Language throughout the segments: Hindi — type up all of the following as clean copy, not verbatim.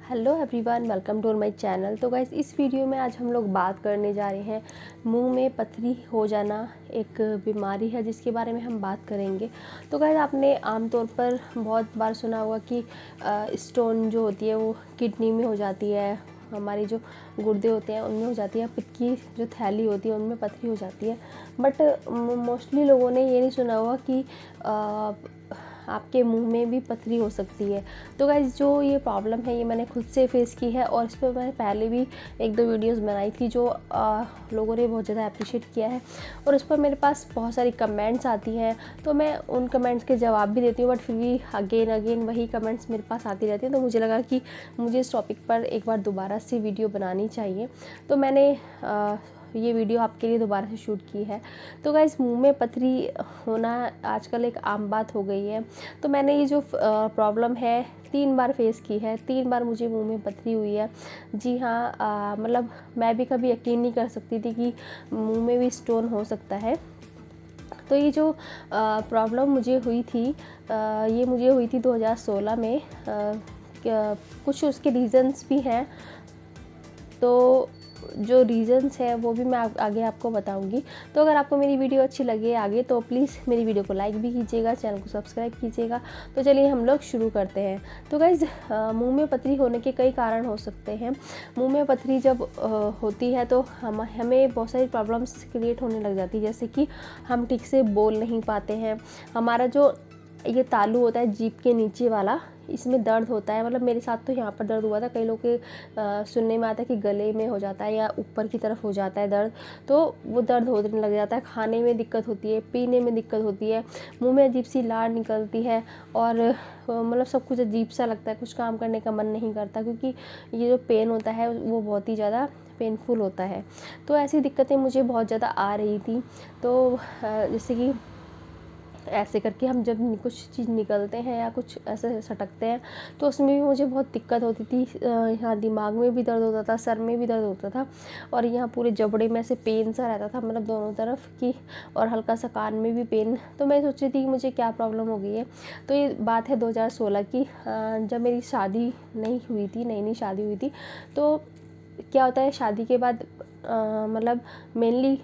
Hello everyone, welcome to my channel. तो गाइस, इस वीडियो में आज हम लोग बात करने जा रहे हैं मुंह में पथरी हो जाना एक बीमारी है जिसके बारे में हम बात करेंगे। तो गाइस, आपने आमतौर पर बहुत बार सुना होगा कि स्टोन जो होती है वो किडनी में हो जाती है, हमारे जो गुर्दे होते हैं उनमें हो जाती है, पित्त की जो थैली होती है उनमें पथरी हो जाती है। बट मोस्टली लोगों ने ये नहीं सुना होगा कि आपके मुंह में भी पथरी हो सकती है। तो गाइस, जो ये प्रॉब्लम है ये मैंने खुद से फेस की है और इस पर मैंने पहले भी एक दो वीडियोस बनाई थी जो लोगों ने बहुत ज़्यादा अप्रिशिएट किया है और उस पर मेरे पास बहुत सारी कमेंट्स आती हैं। तो मैं उन कमेंट्स के जवाब भी देती हूँ, बट फिर भी अगेन वही कमेंट्स मेरे पास आती रहती हैं। तो मुझे लगा कि मुझे इस टॉपिक पर एक बार दोबारा से वीडियो बनानी चाहिए, तो मैंने ये वीडियो आपके लिए दोबारा से शूट की है। तो गाइस, मुंह में पथरी होना आजकल एक आम बात हो गई है। तो मैंने ये जो प्रॉब्लम है 3 बार फेस की है, 3 बार मुझे मुंह में पथरी हुई है। जी हाँ, मतलब मैं भी कभी यकीन नहीं कर सकती थी कि मुंह में भी स्टोन हो सकता है। तो ये जो प्रॉब्लम मुझे हुई थी, ये मुझे हुई थी 2016 में। कुछ उसके रीज़न्स भी हैं, तो जो रीज़न्स है वो भी मैं आगे आपको बताऊंगी। तो अगर आपको मेरी वीडियो अच्छी लगे आगे, तो प्लीज़ मेरी वीडियो को लाइक भी कीजिएगा, चैनल को सब्सक्राइब कीजिएगा। तो चलिए हम लोग शुरू करते हैं। तो गाइज़, मुंह में पथरी होने के कई कारण हो सकते हैं। मुंह में पथरी जब होती है तो हमें बहुत सारी प्रॉब्लम्स क्रिएट होने लग जाती है, जैसे कि हम ठीक से बोल नहीं पाते हैं। हमारा जो ये तालू होता है जीभ के नीचे वाला, इसमें दर्द होता है। मतलब मेरे साथ तो यहाँ पर दर्द हुआ था। कई लोग के सुनने में आता है कि गले में हो जाता है या ऊपर की तरफ हो जाता है दर्द, तो वो दर्द होने लग जाता है। खाने में दिक्कत होती है, पीने में दिक्कत होती है, मुंह में अजीब सी लार निकलती है और मतलब सब कुछ अजीब सा लगता है, कुछ काम करने का मन नहीं करता, क्योंकि ये जो पेन होता है वो बहुत ही ज़्यादा पेनफुल होता है। तो ऐसी दिक्कतें मुझे बहुत ज़्यादा आ रही थी। तो जैसे कि ऐसे करके हम जब कुछ चीज़ निकलते हैं या कुछ ऐसे सटकते हैं तो उसमें भी मुझे बहुत दिक्कत होती थी। यहाँ दिमाग में भी दर्द होता था, सर में भी दर्द होता था और यहाँ पूरे जबड़े में ऐसे पेन सा रहता था, मतलब दोनों तरफ की, और हल्का सा कान में भी पेन। तो मैं सोच रही थी कि मुझे क्या प्रॉब्लम हो गई है। तो ये बात है 2016 की, जब मेरी शादी नहीं हुई थी, नई नई शादी हुई थी। तो क्या होता है शादी के बाद, मतलब मेनली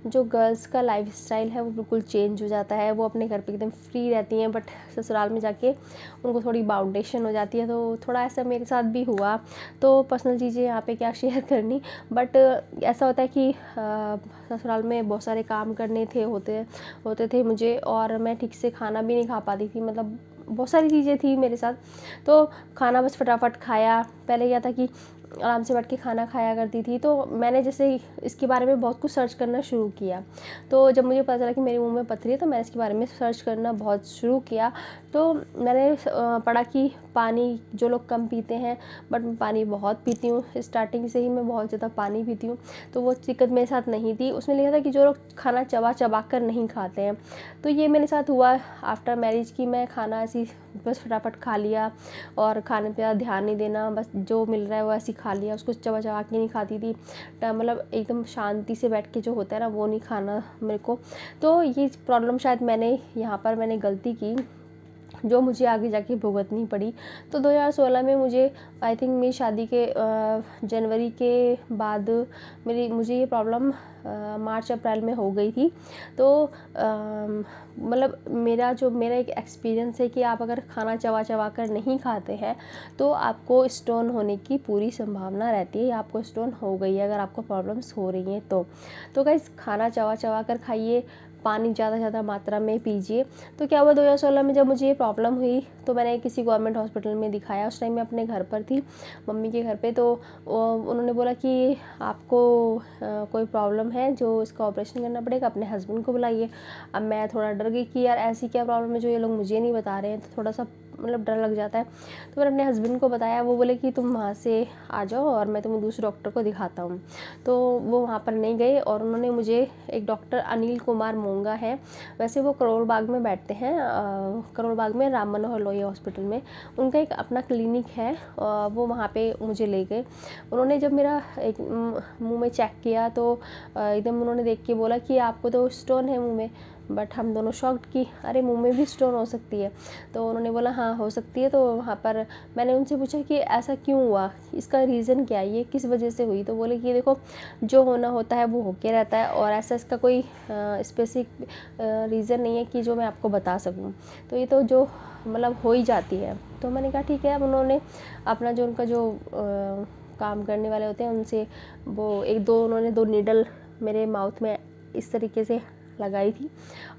जो गर्ल्स का लाइफस्टाइल है वो बिल्कुल चेंज हो जाता है। वो अपने घर पे एकदम फ्री रहती हैं, बट ससुराल में जाके उनको थोड़ी बाउंडेशन हो जाती है। तो थोड़ा ऐसा मेरे साथ भी हुआ। तो पर्सनल चीज़ें यहाँ पे क्या शेयर करनी, बट ऐसा होता है कि ससुराल में बहुत सारे काम करने होते थे मुझे, और मैं ठीक से खाना भी नहीं खा पाती थी। मतलब बहुत सारी चीज़ें थी मेरे साथ। तो खाना बस फटाफट खाया। पहले क्या था कि आराम से बैठ के खाना खाया करती थी। तो मैंने जैसे इसके बारे में बहुत कुछ सर्च करना शुरू किया। तो जब मुझे पता चला कि मेरे मुंह में पथरी है, तो मैंने इसके बारे में सर्च करना बहुत शुरू किया। तो मैंने पढ़ा कि पानी जो लोग कम पीते हैं, बट मैं पानी बहुत पीती हूँ। स्टार्टिंग से ही मैं बहुत ज़्यादा पानी पीती हूँ, तो वो दिक्कत मेरे साथ नहीं थी। उसमें लिखा था कि जो लोग खाना चबा चबा कर नहीं खाते हैं, तो ये मेरे साथ हुआ आफ्टर मैरिज की। मैं खाना ऐसी बस फटाफट खा लिया और खाने पे ज़्यादा ध्यान नहीं देना, बस जो मिल रहा है वो ऐसे खा लिया। उसको चबा चबा के नहीं खाती थी, मतलब एकदम शांति से बैठ के जो होता है ना, वो नहीं खाना मेरे को। तो ये प्रॉब्लम शायद मैंने गलती की, जो मुझे आगे जाके भुगतनी पड़ी। तो 2016 में मुझे, आई थिंक मेरी शादी के जनवरी के बाद मुझे ये प्रॉब्लम मार्च अप्रैल में हो गई थी। तो मतलब मेरा एक एक्सपीरियंस है कि आप अगर खाना चबा चबा कर नहीं खाते हैं तो आपको स्टोन होने की पूरी संभावना रहती है, या आपको स्टोन हो गई है अगर आपको प्रॉब्लम्स हो रही हैं तो गाइस, खाना चबा चबा कर खाइए, पानी ज़्यादा मात्रा में पीजिए। तो क्या हुआ, 2016 में जब मुझे ये प्रॉब्लम हुई तो मैंने किसी गवर्नमेंट हॉस्पिटल में दिखाया। उस टाइम मैं अपने घर पर थी, मम्मी के घर पे। तो उन्होंने बोला कि आपको कोई प्रॉब्लम है जो इसका ऑपरेशन करना पड़ेगा, अपने हस्बैंड को बुलाइए। अब मैं थोड़ा डर गई कि यार ऐसी क्या प्रॉब्लम है जो ये लोग मुझे नहीं बता रहे हैं, तो थोड़ा सा मतलब डर लग जाता है। तो मैंने अपने हस्बैंड को बताया। वो बोले कि तुम वहाँ से आ जाओ और मैं तुम्हें दूसरे डॉक्टर को दिखाता हूँ। तो वो वहाँ पर नहीं गए और उन्होंने मुझे, एक डॉक्टर अनिल कुमार मोंगा है, वैसे वो करोल बाग में बैठते हैं, करोल बाग में राम मनोहर लोहिया हॉस्पिटल में उनका एक अपना क्लिनिक है। वो वहाँ पे मुझे ले गए। उन्होंने जब मेरा एक मुंह में चेक किया तो एकदम उन्होंने देख के बोला कि आपको तो स्टोन है मुंह में। बट हम दोनों शॉक्ड कि अरे मुंह में भी स्टोन हो सकती है। तो उन्होंने बोला हाँ हो सकती है। तो वहाँ पर मैंने उनसे पूछा कि ऐसा क्यों हुआ, इसका रीज़न क्या है, ये किस वजह से हुई। तो बोले कि देखो जो होना होता है वो होके रहता है, और ऐसा इसका कोई स्पेसिफिक रीज़न नहीं है कि जो मैं आपको बता सकूँ। तो ये तो जो मतलब हो ही जाती है। तो मैंने कहा ठीक है। अब उन्होंने अपना जो उनका जो काम करने वाले होते हैं उनसे वो उन्होंने 2 नीडल मेरे माउथ में इस तरीके से लगाई थी,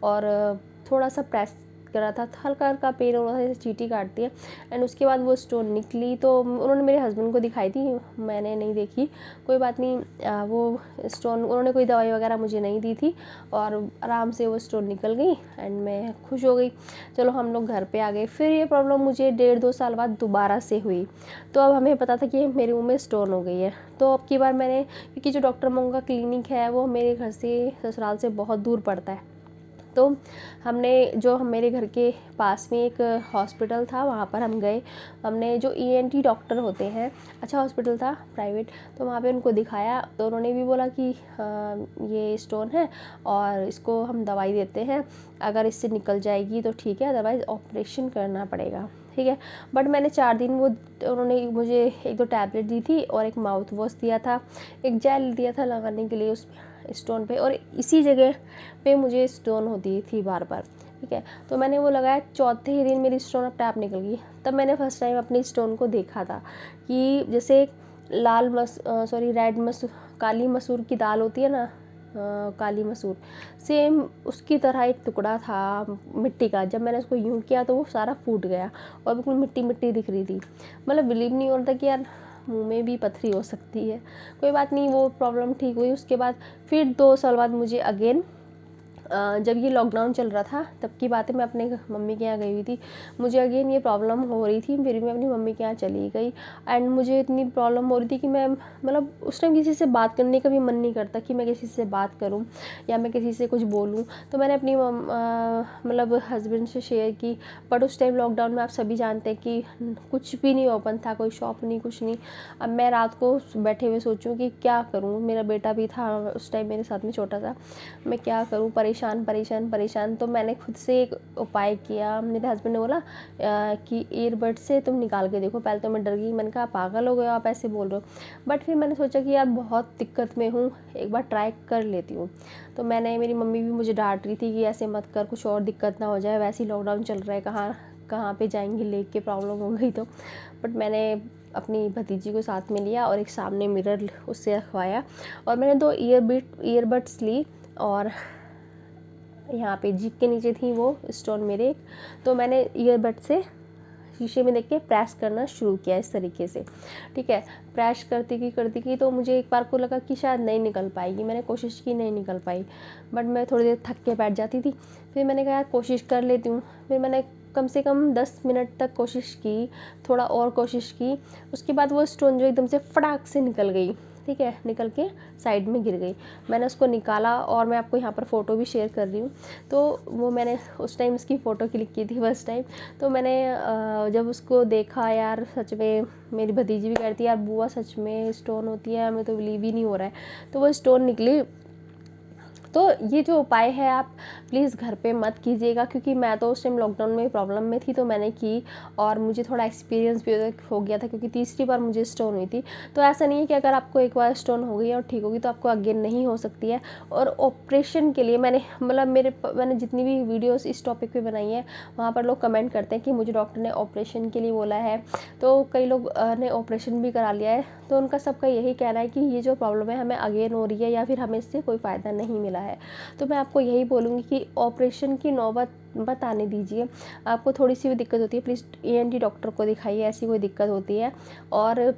और थोड़ा सा प्रेस करा था, हल्का हल्का पेन हो रहा था, जैसे चींटी काटती है। एंड उसके बाद वो स्टोन निकली। तो उन्होंने मेरे हस्बैंड को दिखाई थी, मैंने नहीं देखी। कोई बात नहीं, वो स्टोन उन्होंने कोई दवाई वगैरह मुझे नहीं दी थी, और आराम से वो स्टोन निकल गई एंड मैं खुश हो गई। चलो हम लोग घर पे आ गए। फिर ये प्रॉब्लम मुझे 1.5-2 साल बाद दोबारा से हुई। तो अब हमें पता था कि मेरे मुँह में स्टोन हो गई है। तो अब की बार मैंने, क्योंकि जो डॉक्टर मोंग का क्लिनिक है वो मेरे घर से ससुराल से बहुत दूर पड़ता है, तो हमने जो मेरे घर के पास में एक हॉस्पिटल था वहाँ पर हम गए। हमने जो ईएनटी डॉक्टर होते हैं, अच्छा हॉस्पिटल था प्राइवेट, तो वहाँ पे उनको दिखाया। तो उन्होंने भी बोला कि ये स्टोन है और इसको हम दवाई देते हैं, अगर इससे निकल जाएगी तो ठीक है, अदरवाइज़ ऑपरेशन करना पड़ेगा, ठीक है। बट मैंने 4 दिन वो उन्होंने मुझे 1-2 टैबलेट दी थी और एक माउथ वॉश दिया था, एक जेल दिया था लगाने के लिए उस स्टोन पे, और इसी जगह पे मुझे स्टोन होती थी बार बार, ठीक है। तो मैंने वो लगाया, चौथे ही दिन मेरी स्टोन अपने आप निकल गई। तब मैंने फर्स्ट टाइम अपनी स्टोन को देखा था कि जैसे काली मसूर की दाल होती है ना, काली मसूर, सेम उसकी तरह एक टुकड़ा था मिट्टी का। जब मैंने उसको यूँ किया तो वो सारा फूट गया और बिल्कुल मिट्टी मिट्टी दिख रही थी। मतलब बिलीव नहीं हो रहा था कि यार मुंह में भी पथरी हो सकती है। कोई बात नहीं, वो प्रॉब्लम ठीक हुई। उसके बाद फिर 2 साल बाद मुझे अगेन, जब ये लॉकडाउन चल रहा था तब की बात है, मैं अपने मम्मी के यहाँ गई हुई थी। मुझे अगेन ये प्रॉब्लम हो रही थी, फिर मैं अपनी मम्मी के यहाँ चली गई। एंड मुझे इतनी प्रॉब्लम हो रही थी कि मैं मतलब उस टाइम किसी से बात करने का भी मन नहीं करता कि मैं किसी से बात करूँ या मैं किसी से कुछ बोलूँ। तो मैंने अपनी मतलब हस्बैंड से शेयर की। बट उस टाइम लॉकडाउन में आप सभी जानते हैं कि कुछ भी नहीं ओपन था, कोई शॉप नहीं, कुछ नहीं। अब मैं रात को बैठे हुए सोचूं कि क्या करूं, मेरा बेटा भी था उस टाइम मेरे साथ में छोटा सा, मैं क्या करूं, परेशान परेशान परेशान। तो मैंने खुद से एक उपाय किया। मेरे हस्बैंड ने बोला कि ईयरबड से तुम निकाल के देखो। पहले तो मैं डर गई, मैंने कहा पागल हो गए आप ऐसे बोल रहे हो। बट फिर मैंने सोचा कि यार बहुत दिक्कत में हूँ, एक बार ट्राई कर लेती हूँ। तो मेरी मम्मी भी मुझे डांट रही थी कि ऐसे मत कर, कुछ और दिक्कत ना हो जाए, वैसे ही लॉकडाउन चल रहा है, कहाँ कहाँ पे जाएंगे लेके, प्रॉब्लम हो गई तो। बट मैंने अपनी भतीजी को साथ में लिया और एक सामने मिरर उससे रखवाया, और मैंने 2 ईयरबड्स ली, और यहाँ पे जीभ के नीचे थी वो स्टोन मेरे। तो मैंने ईयरबड से शीशे में देख के प्रेस करना शुरू किया इस तरीके से, ठीक है। प्रेस करती की तो मुझे एक बार को लगा कि शायद नहीं निकल पाएगी। मैंने कोशिश की, नहीं निकल पाई। बट मैं थोड़ी देर थक के बैठ जाती थी। फिर मैंने कहा यार कोशिश कर लेती हूँ। फिर मैंने कम से कम 10 मिनट तक कोशिश की, थोड़ा और कोशिश की। उसके बाद वो स्टोन जो एकदम से फटाक से निकल गई, ठीक है, निकल के साइड में गिर गई। मैंने उसको निकाला और मैं आपको यहाँ पर फ़ोटो भी शेयर कर रही हूँ। तो वो मैंने उस टाइम उसकी फ़ोटो क्लिक की थी फर्स्ट टाइम। तो मैंने जब उसको देखा, यार सच में मेरी भतीजी भी कहती है यार बुआ सच में स्टोन होती है, हमें तो बिलीव ही नहीं हो रहा है। तो वो स्टोन निकली। तो ये जो उपाय है आप प्लीज़ घर पे मत कीजिएगा, क्योंकि मैं तो उस टाइम लॉकडाउन में प्रॉब्लम में थी तो मैंने की, और मुझे थोड़ा एक्सपीरियंस भी हो गया था, क्योंकि तीसरी बार मुझे स्टोन हुई थी। तो ऐसा नहीं है कि अगर आपको एक बार स्टोन हो गई और ठीक होगी तो आपको अगेन नहीं हो सकती है। और ऑपरेशन के लिए मैंने जितनी भी वीडियोज़ इस टॉपिक पर बनाई है वहाँ पर लोग कमेंट करते हैं कि मुझे डॉक्टर ने ऑपरेशन के लिए बोला है। तो कई लोग ने ऑपरेशन भी करा लिया है। तो उनका सबका यही कहना है कि ये जो प्रॉब्लम है हमें अगेन हो रही है, या फिर हमें इससे कोई फ़ायदा नहीं मिला है। तो मैं आपको यही बोलूँगी कि ऑपरेशन की नौबत मत आने दीजिए। आपको थोड़ी सी भी दिक्कत होती है प्लीज़ ईएनटी डॉक्टर को दिखाइए, ऐसी कोई दिक्कत होती है। और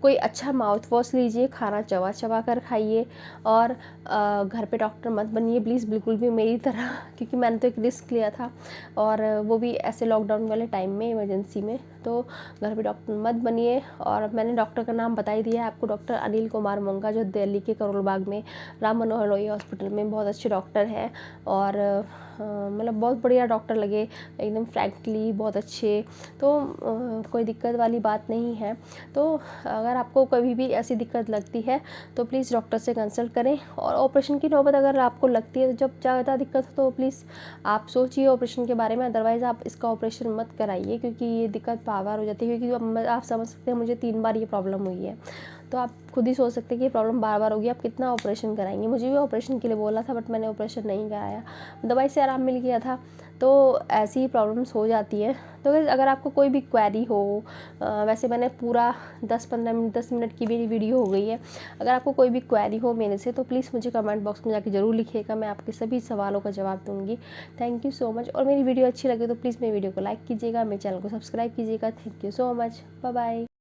कोई अच्छा माउथ वॉश लीजिए, खाना चबा चबा कर खाइए, और घर पे डॉक्टर मत बनिए प्लीज़, बिल्कुल भी मेरी तरह, क्योंकि मैंने तो एक रिस्क लिया था, और वो भी ऐसे लॉकडाउन वाले टाइम में, इमरजेंसी में। तो घर पे डॉक्टर मत बनिए। और मैंने डॉक्टर का नाम बता ही दिया है आपको, डॉक्टर अनिल कुमार मोंगा, जो दिल्ली के करोल बाग में राम मनोहर लोहिया हॉस्पिटल में बहुत अच्छे डॉक्टर हैं। और मतलब बहुत बढ़िया डॉक्टर लगे, एकदम फ्रैंकली बहुत अच्छे। तो कोई दिक्कत वाली बात नहीं है। तो अगर आपको कभी भी ऐसी दिक्कत लगती है तो प्लीज़ डॉक्टर से कंसल्ट करें। और ऑपरेशन की नौबत अगर आपको लगती है, तो जब ज़्यादा दिक्कत हो तो प्लीज़ आप सोचिए ऑपरेशन के बारे में, अदरवाइज़ आप इसका ऑपरेशन मत कराइए, क्योंकि ये दिक्कत बार-बार हो जाती है। क्योंकि अब आप समझ सकते हैं मुझे 3 बार ये प्रॉब्लम हुई है। तो आप खुद ही सोच सकते हैं कि ये प्रॉब्लम बार-बार होगी, आप कितना ऑपरेशन कराएँगे। मुझे भी ऑपरेशन के लिए बोला था, बट मैंने ऑपरेशन नहीं कराया, दवाई से आराम मिल गया था। तो ऐसी प्रॉब्लम्स हो जाती हैं। तो गाइस अगर आपको कोई भी क्वेरी हो, वैसे मैंने पूरा 10 मिनट की मेरी वीडियो हो गई है। अगर आपको कोई भी क्वेरी हो मेरे से, तो प्लीज़ मुझे कमेंट बॉक्स में जाके ज़रूर लिखिएगा, मैं आपके सभी सवालों का जवाब दूँगी। Thank you so much. और मेरी वीडियो अच्छी लगे तो प्लीज़ मेरी वीडियो को लाइक कीजिएगा, मेरे चैनल को सब्सक्राइब कीजिएगा। Thank you so much. Bye bye.